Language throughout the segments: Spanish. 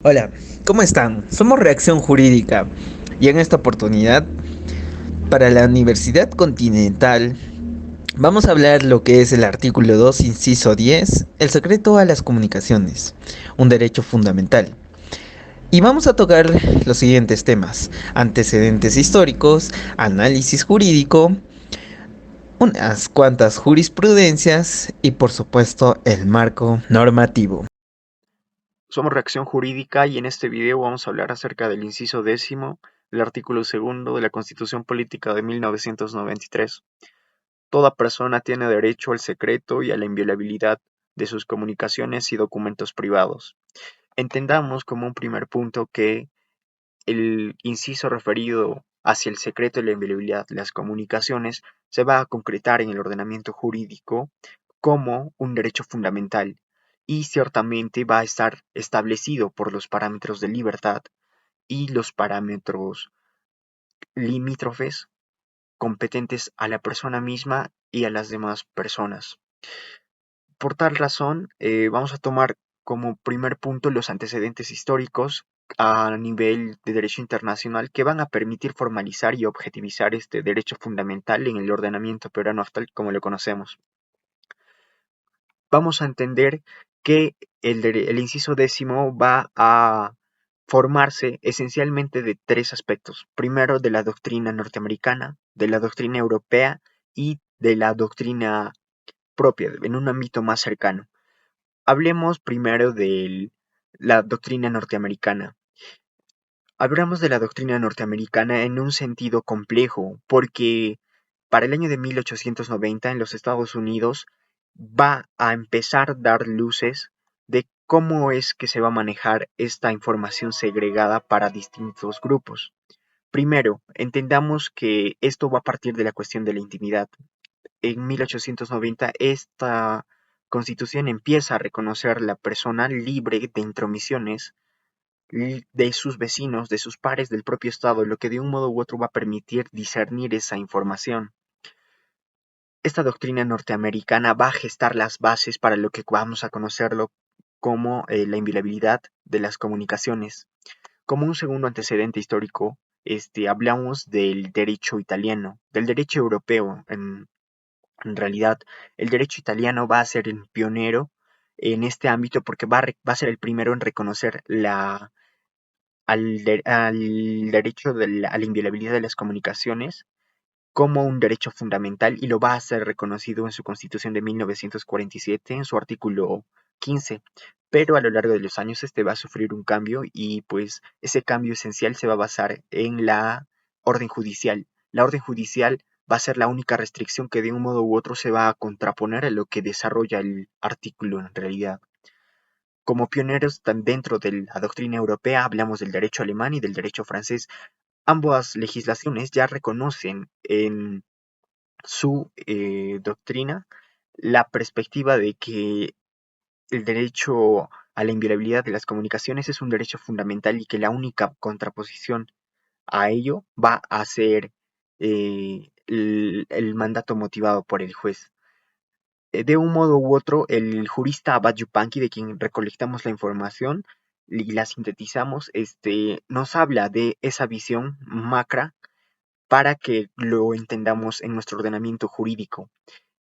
Hola, ¿cómo están? Somos Reacción Jurídica y en esta oportunidad, para la Universidad Continental, vamos a hablar lo que es el artículo 2, inciso 10, el secreto a las comunicaciones, un derecho fundamental. Y vamos a tocar los siguientes temas: antecedentes históricos, análisis jurídico, unas cuantas jurisprudencias y por supuesto el marco normativo. Somos Reacción Jurídica y en este video vamos a hablar acerca del inciso décimo del artículo segundo de la Constitución Política de 1993. Toda persona tiene derecho al secreto y a la inviolabilidad de sus comunicaciones y documentos privados. Entendamos como un primer punto que el inciso referido hacia el secreto y la inviolabilidad de las comunicaciones se va a concretar en el ordenamiento jurídico como un derecho fundamental y ciertamente va a estar establecido por los parámetros de libertad y los parámetros limítrofes competentes a la persona misma y a las demás personas. Por tal razón, vamos a tomar como primer punto los antecedentes históricos a nivel de derecho internacional que van a permitir formalizar y objetivizar este derecho fundamental en el ordenamiento peruano actual como lo conocemos. Vamos a entender que el inciso décimo va a formarse esencialmente de tres aspectos. Primero, de la doctrina norteamericana, de la doctrina europea y de la doctrina propia, en un ámbito más cercano. Hablemos primero de la doctrina norteamericana. Hablamos de la doctrina norteamericana en un sentido complejo, porque para el año de 1890 en los Estados Unidos va a empezar a dar luces de cómo es que se va a manejar esta información segregada para distintos grupos. Primero, entendamos que esto va a partir de la cuestión de la intimidad. En 1890 esta constitución empieza a reconocer la persona libre de intromisiones de sus vecinos, de sus pares del propio Estado, lo que de un modo u otro va a permitir discernir esa información. Esta doctrina norteamericana va a gestar las bases para lo que vamos a conocerlo como la inviolabilidad de las comunicaciones. Como un segundo antecedente histórico, hablamos del derecho italiano, del derecho europeo. En realidad, el derecho italiano va a ser el pionero en este ámbito porque va a ser el primero en reconocer al derecho a la inviolabilidad de las comunicaciones como un derecho fundamental y lo va a ser reconocido en su Constitución de 1947 en su artículo 15. Pero a lo largo de los años este va a sufrir un cambio y pues ese cambio esencial se va a basar en la orden judicial. La orden judicial va a ser la única restricción que de un modo u otro se va a contraponer a lo que desarrolla el artículo en realidad. Como pioneros dentro de la doctrina europea hablamos del derecho alemán y del derecho francés. Ambas legislaciones ya reconocen en su doctrina la perspectiva de que el derecho a la inviolabilidad de las comunicaciones es un derecho fundamental y que la única contraposición a ello va a ser el mandato motivado por el juez. De un modo u otro, el jurista Abad Yupanqui, de quien recolectamos la información y la sintetizamos, nos habla de esa visión macra para que lo entendamos en nuestro ordenamiento jurídico.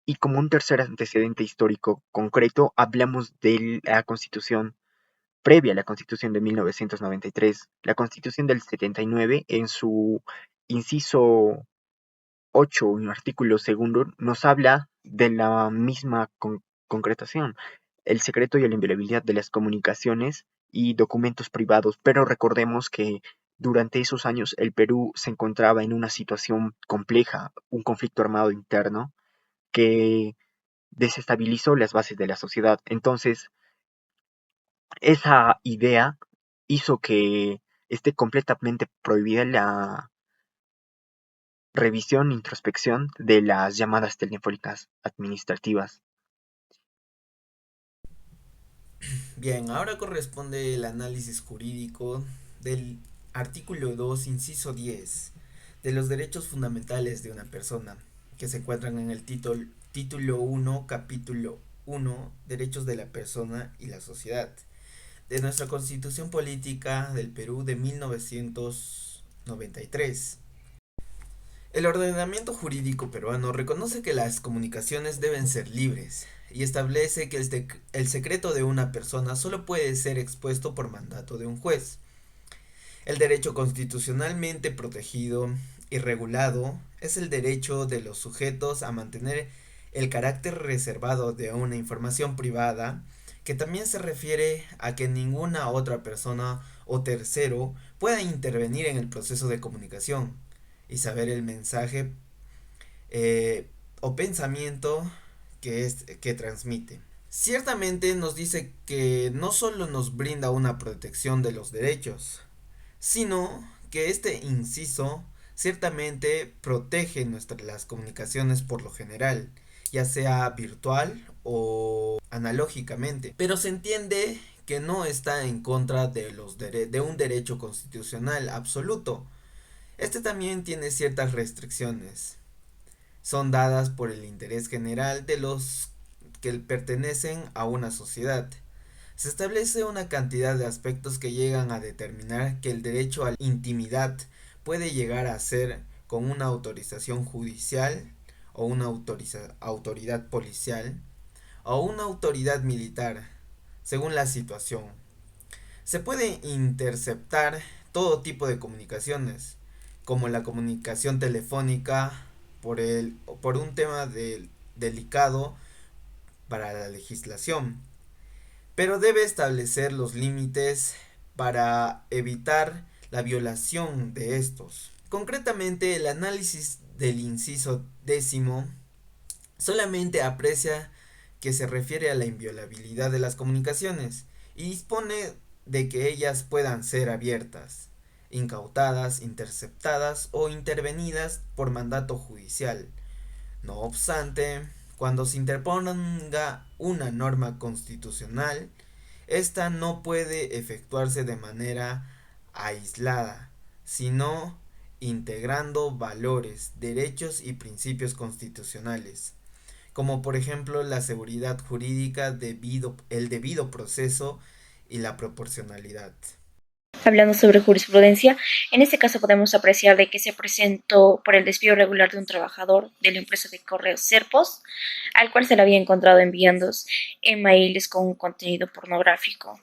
Y como un tercer antecedente histórico concreto, hablamos de la Constitución previa a la Constitución de 1993. La Constitución del 79, en su inciso 8, en el artículo segundo, nos habla de la misma concretación, el secreto y la inviolabilidad de las comunicaciones y documentos privados, pero recordemos que durante esos años el Perú se encontraba en una situación compleja, un conflicto armado interno que desestabilizó las bases de la sociedad. Entonces, esa idea hizo que esté completamente prohibida la revisión e introspección de las llamadas telefónicas administrativas. Bien, ahora corresponde el análisis jurídico del artículo 2, inciso 10, de los derechos fundamentales de una persona, que se encuentran en el título 1, capítulo 1, Derechos de la persona y la sociedad. de nuestra Constitución Política del Perú de 1993. El ordenamiento jurídico peruano reconoce que las comunicaciones deben ser libres y establece que el secreto de una persona solo puede ser expuesto por mandato de un juez. El derecho constitucionalmente protegido y regulado es el derecho de los sujetos a mantener el carácter reservado de una información privada, que también se refiere a que ninguna otra persona o tercero pueda intervenir en el proceso de comunicación y saber el mensaje o pensamiento que transmite. Ciertamente nos dice que no solo nos brinda una protección de los derechos, sino que este inciso ciertamente protege las comunicaciones por lo general, ya sea virtual o analógicamente, pero se entiende que no está en contra de un derecho constitucional absoluto. Este también tiene ciertas restricciones. Son dadas por el interés general de los que pertenecen a una sociedad. Se establece una cantidad de aspectos que llegan a determinar que el derecho a la intimidad puede llegar a ser con una autorización judicial o una autoridad policial o una autoridad militar, según la situación. Se puede interceptar todo tipo de comunicaciones, como la comunicación telefónica por un tema delicado para la legislación, pero debe establecer los límites para evitar la violación de estos. Concretamente, el análisis del inciso 10 solamente aprecia que se refiere a la inviolabilidad de las comunicaciones y dispone de que ellas puedan ser abiertas, incautadas, interceptadas o intervenidas por mandato judicial. No obstante, cuando se interponga una norma constitucional, esta no puede efectuarse de manera aislada, sino integrando valores, derechos y principios constitucionales, como por ejemplo la seguridad jurídica, el debido proceso y la proporcionalidad. Hablando sobre jurisprudencia, en este caso podemos apreciar de que se presentó por el despido irregular de un trabajador de la empresa de correos Serpos, al cual se le había encontrado enviando emails con un contenido pornográfico,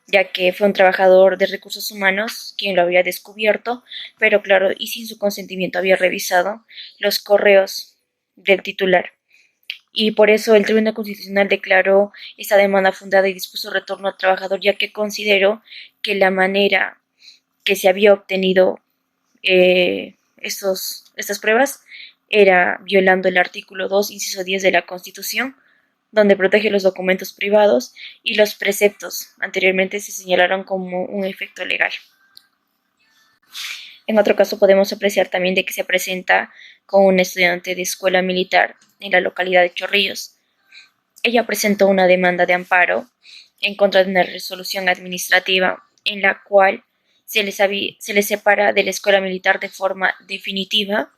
ya que fue un trabajador de recursos humanos quien lo había descubierto, pero claro, y sin su consentimiento había revisado los correos del titular. Y por eso el Tribunal Constitucional declaró esta demanda fundada y dispuso retorno al trabajador, ya que consideró que la manera que se había obtenido estas pruebas era violando el artículo 2, inciso 10 de la Constitución, donde protege los documentos privados y los preceptos anteriormente se señalaron como un efecto legal. En otro caso podemos apreciar también de que se presenta con una estudiante de escuela militar en la localidad de Chorrillos. Ella presentó una demanda de amparo en contra de una resolución administrativa en la cual se les separa de la escuela militar de forma definitiva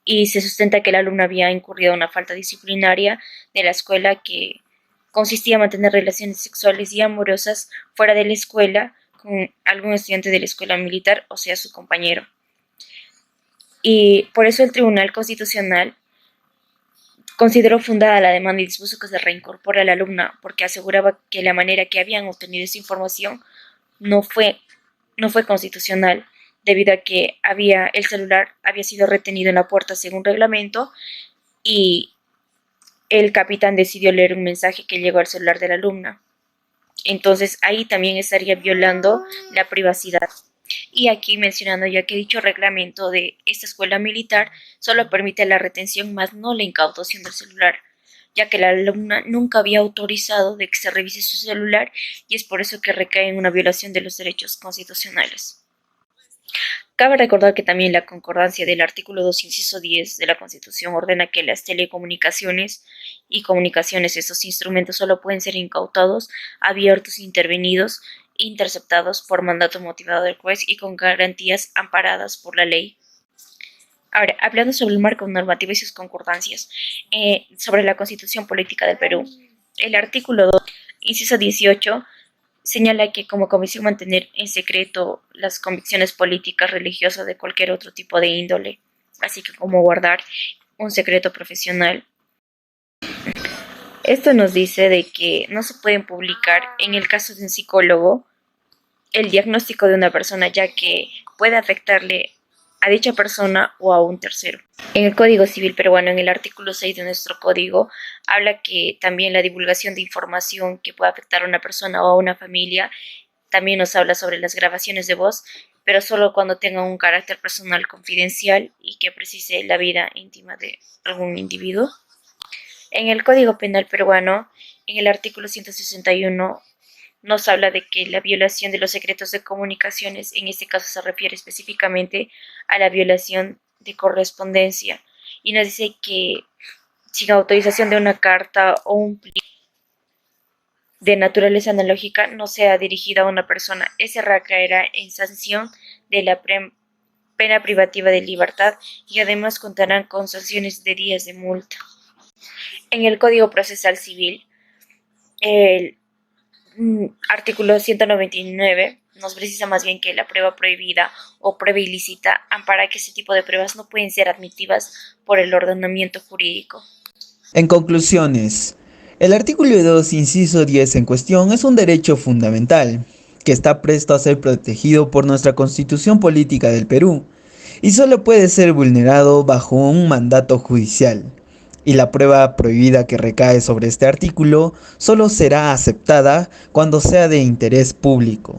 y se sustenta que el alumno había incurrido en una falta disciplinaria de la escuela que consistía en mantener relaciones sexuales y amorosas fuera de la escuela con algún estudiante de la escuela militar, o sea, su compañero. Y por eso el Tribunal Constitucional consideró fundada la demanda y dispuso que se reincorpore a la alumna porque aseguraba que la manera que habían obtenido esa información no fue constitucional, debido a que el celular había sido retenido en la puerta según reglamento y el capitán decidió leer un mensaje que llegó al celular de la alumna. Entonces ahí también estaría violando la privacidad. Y aquí mencionando ya que dicho reglamento de esta escuela militar solo permite la retención más no la incautación del celular, ya que la alumna nunca había autorizado de que se revise su celular y es por eso que recae en una violación de los derechos constitucionales. Cabe recordar que también la concordancia del artículo 2, inciso 10 de la Constitución ordena que las telecomunicaciones y comunicaciones, estos instrumentos solo pueden ser incautados, abiertos, intervenidos, interceptados por mandato motivado del juez y con garantías amparadas por la ley. Ahora, hablando sobre el marco normativo y sus concordancias, sobre la Constitución Política del Perú, el artículo 2, inciso 18, señala que como comisión mantener en secreto las convicciones políticas, religiosas de cualquier otro tipo de índole, así que como guardar un secreto profesional. Esto nos dice de que no se pueden publicar en el caso de un psicólogo el diagnóstico de una persona, ya que puede afectarle a dicha persona o a un tercero. En el Código Civil peruano, en el artículo 6 de nuestro código, habla que también la divulgación de información que pueda afectar a una persona o a una familia, también nos habla sobre las grabaciones de voz, pero solo cuando tengan un carácter personal confidencial y que precise la vida íntima de algún individuo. En el Código Penal peruano, en el artículo 161, nos habla de que la violación de los secretos de comunicaciones, en este caso se refiere específicamente a la violación de correspondencia, y nos dice que sin autorización de una carta o un pliego de naturaleza analógica no sea dirigida a una persona, ese recaerá en sanción de la pena privativa de libertad y además contarán con sanciones de días de multa. En el Código Procesal Civil, el artículo 199 nos precisa más bien que la prueba prohibida o prueba ilícita ampara que ese tipo de pruebas no pueden ser admitidas por el ordenamiento jurídico. En conclusiones, el artículo 2, inciso 10 en cuestión es un derecho fundamental que está presto a ser protegido por nuestra Constitución Política del Perú y solo puede ser vulnerado bajo un mandato judicial. Y la prueba prohibida que recae sobre este artículo solo será aceptada cuando sea de interés público.